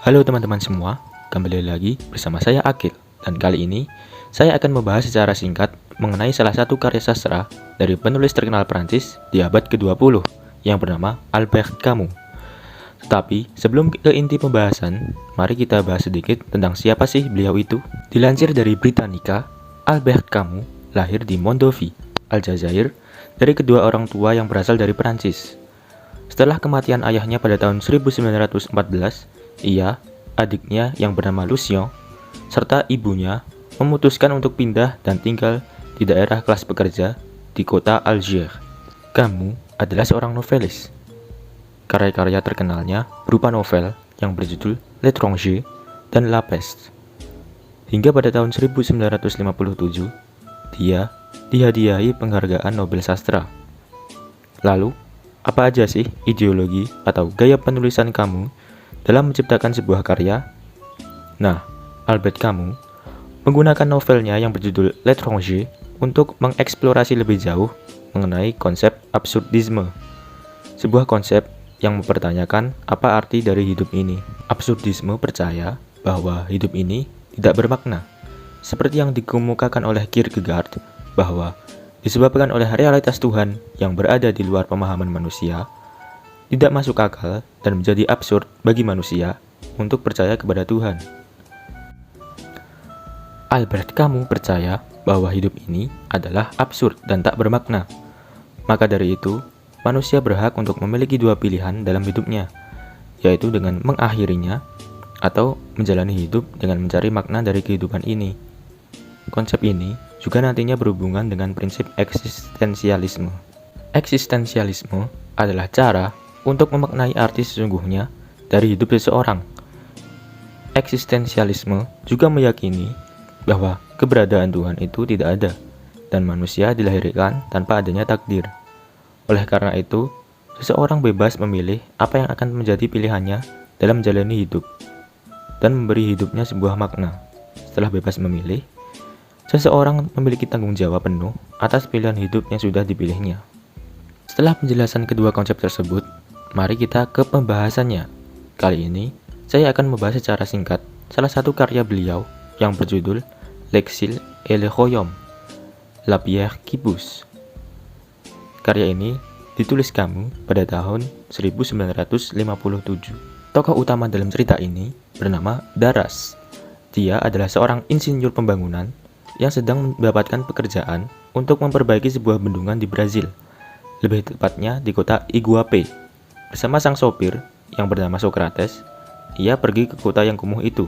Halo teman-teman semua, kembali lagi bersama saya Akil. Dan kali ini, saya akan membahas secara singkat mengenai salah satu karya sastra dari penulis terkenal Prancis di abad ke-20 yang bernama Albert Camus. Tetapi, sebelum ke inti pembahasan, mari kita bahas sedikit tentang siapa sih beliau itu. Dilansir dari Britannica, Albert Camus lahir di Mondovi, Aljazair, dari kedua orang tua yang berasal dari Prancis. Setelah kematian ayahnya pada tahun 1914, ia, adiknya yang bernama Lucien, serta ibunya memutuskan untuk pindah dan tinggal di daerah kelas pekerja di kota Algiers. Camus adalah seorang novelis. Karya-karya terkenalnya berupa novel yang berjudul L'étranger dan La Peste. Hingga pada tahun 1957, dia dihadiahi penghargaan Nobel Sastra. Lalu, apa aja sih ideologi atau gaya penulisan Camus dalam menciptakan sebuah karya? Nah, Albert Camus menggunakan novelnya yang berjudul L'étranger untuk mengeksplorasi lebih jauh mengenai konsep absurdisme, sebuah konsep yang mempertanyakan apa arti dari hidup ini. Absurdisme percaya bahwa hidup ini tidak bermakna, seperti yang dikemukakan oleh Kierkegaard, bahwa disebabkan oleh realitas Tuhan yang berada di luar pemahaman manusia, tidak masuk akal dan menjadi absurd bagi manusia untuk percaya kepada Tuhan. Albert Camus percaya bahwa hidup ini adalah absurd dan tak bermakna. Maka dari itu, manusia berhak untuk memiliki dua pilihan dalam hidupnya, yaitu dengan mengakhirinya atau menjalani hidup dengan mencari makna dari kehidupan ini. Konsep ini juga nantinya berhubungan dengan prinsip eksistensialisme. Eksistensialisme adalah cara untuk memaknai arti sesungguhnya dari hidup seseorang. Eksistensialisme juga meyakini bahwa keberadaan Tuhan itu tidak ada dan manusia dilahirkan tanpa adanya takdir. Oleh karena itu, seseorang bebas memilih apa yang akan menjadi pilihannya dalam menjalani hidup dan memberi hidupnya sebuah makna. Setelah bebas memilih, seseorang memiliki tanggung jawab penuh atas pilihan hidup yang sudah dipilihnya. Setelah penjelasan kedua konsep tersebut, mari kita ke pembahasannya. Kali ini, saya akan membahas secara singkat salah satu karya beliau yang berjudul L'exil et le royaume, La Pierre qui pousse. Karya ini ditulis Camus pada tahun 1957. Tokoh utama dalam cerita ini bernama Daras. Dia adalah seorang insinyur pembangunan yang sedang mendapatkan pekerjaan untuk memperbaiki sebuah bendungan di Brazil, lebih tepatnya di kota Iguape. Bersama sang sopir yang bernama Socrates, ia pergi ke kota yang kumuh itu.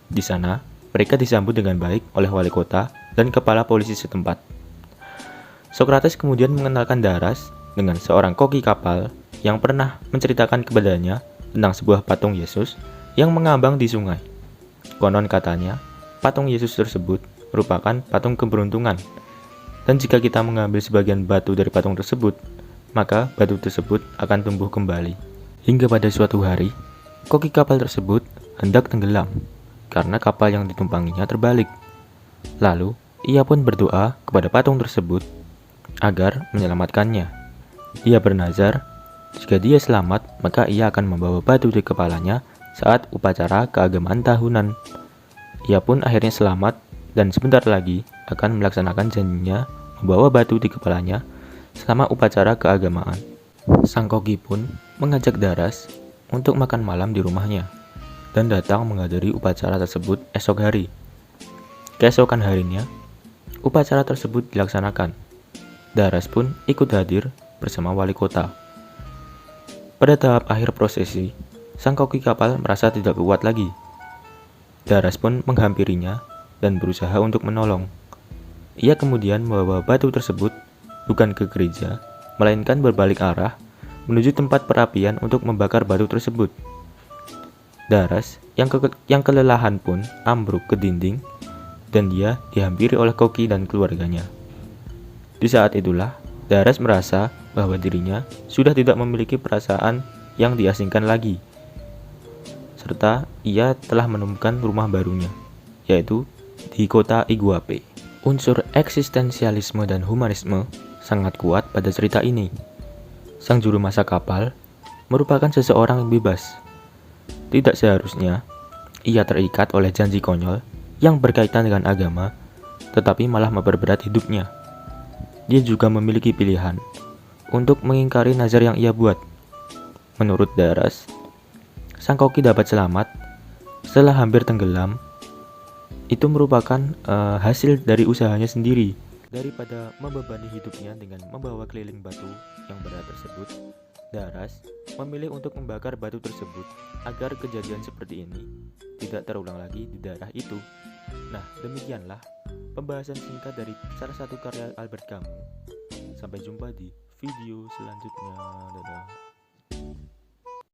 Di sana, mereka disambut dengan baik oleh wali kota dan kepala polisi setempat. Socrates kemudian mengenalkan Daras dengan seorang koki kapal yang pernah menceritakan kepadanya tentang sebuah patung Yesus yang mengambang di sungai. Konon katanya, patung Yesus tersebut merupakan patung keberuntungan, dan jika kita mengambil sebagian batu dari patung tersebut, maka batu tersebut akan tumbuh kembali. Hingga pada suatu hari, koki kapal tersebut hendak tenggelam karena kapal yang ditumpanginya terbalik. Lalu, ia pun berdoa kepada patung tersebut agar menyelamatkannya. Ia bernazar, jika dia selamat, maka ia akan membawa batu di kepalanya saat upacara keagamaan tahunan. Ia pun akhirnya selamat dan sebentar lagi akan melaksanakan janjinya membawa batu di kepalanya selama upacara keagamaan. Sang koki pun mengajak Daras untuk makan malam di rumahnya dan datang menghadiri upacara tersebut esok hari. Keesokan harinya, upacara tersebut dilaksanakan. Daras pun ikut hadir bersama wali kota. Pada tahap akhir prosesi, sang koki kapal merasa tidak kuat lagi. Daras pun menghampirinya dan berusaha untuk menolong. Ia kemudian membawa batu tersebut bukan ke gereja, melainkan berbalik arah menuju tempat perapian untuk membakar batu tersebut. Daras yang kelelahan pun ambruk ke dinding dan dia dihampiri oleh koki dan keluarganya. Di saat itulah, Daras merasa bahwa dirinya sudah tidak memiliki perasaan yang diasingkan lagi, serta ia telah menemukan rumah barunya, yaitu di kota Iguape. Unsur eksistensialisme dan humanisme sangat kuat pada cerita ini. Sang juru masak kapal merupakan seseorang yang bebas. Tidak seharusnya ia terikat oleh janji konyol yang berkaitan dengan agama, tetapi malah memperberat hidupnya. Dia juga memiliki pilihan untuk mengingkari nazar yang ia buat. Menurut Daras, sang koki dapat selamat setelah hampir tenggelam. Itu merupakan hasil dari usahanya sendiri. Daripada membebani hidupnya dengan membawa keliling batu yang berat tersebut, Daras memilih untuk membakar batu tersebut agar kejadian seperti ini tidak terulang lagi di daerah itu. Nah, demikianlah pembahasan singkat dari salah satu karya Albert Camus. Sampai jumpa di video selanjutnya. Dadah.